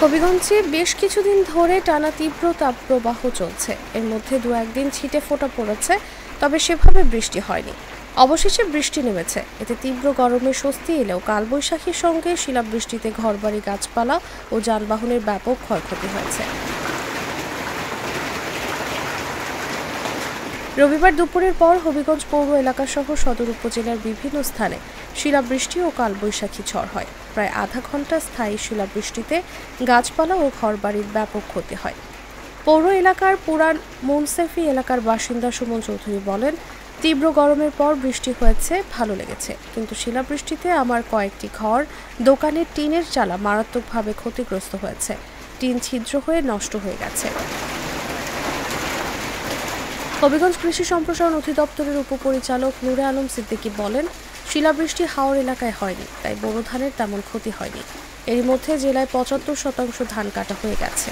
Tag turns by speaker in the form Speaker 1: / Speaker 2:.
Speaker 1: হবিগঞ্জে বেশ কিছুদিন ধরে টানা তীব্র তাপপ্রবাহ চলছে। এর মধ্যে দু একদিন ছিটে ফোঁটা পড়েছে, তবে সেভাবে বৃষ্টি হয়নি। অবশেষে বৃষ্টি নেমেছে, এতে তীব্র গরমে স্বস্তি এলেও কালবৈশাখীর সঙ্গে শিলাবৃষ্টিতে ঘরবাড়ি, গাছপালা ও যানবাহনের ব্যাপক ক্ষয়ক্ষতি হয়েছে। রবিবার দুপুরের পর হবিগঞ্জ পৌর এলাকাসহ সদর উপজেলার বিভিন্ন স্থানে শিলাবৃষ্টি ও কালবৈশাখী ঝড় হয়। প্রায় আধা ঘন্টা স্থায়ী শিলাবৃষ্টিতে গাছপালা ও ঘরবাড়ির ব্যাপক ক্ষতি হয়। পৌর এলাকার পুরান মুনসেফি এলাকার বাসিন্দা সুমন চৌধুরী বলেন, তীব্র গরমের পর বৃষ্টি হয়েছে, ভালো লেগেছে, কিন্তু শিলাবৃষ্টিতে আমার কয়েকটি ঘর, দোকানের টিনের চালা মারাত্মকভাবে ক্ষতিগ্রস্ত হয়েছে। টিন ছিদ্র হয়ে নষ্ট হয়ে গেছে। হবিগঞ্জ কৃষি সম্প্রসারণ অধিদপ্তরের উপপরিচালক নূরে আলম সিদ্দিকী বলেন, শিলাবৃষ্টি হাওর এলাকায় হয়নি, তাই বোরো ধানের তেমন ক্ষতি হয়নি। এরই মধ্যে জেলায় ৭৫% ধান কাটা হয়ে গেছে।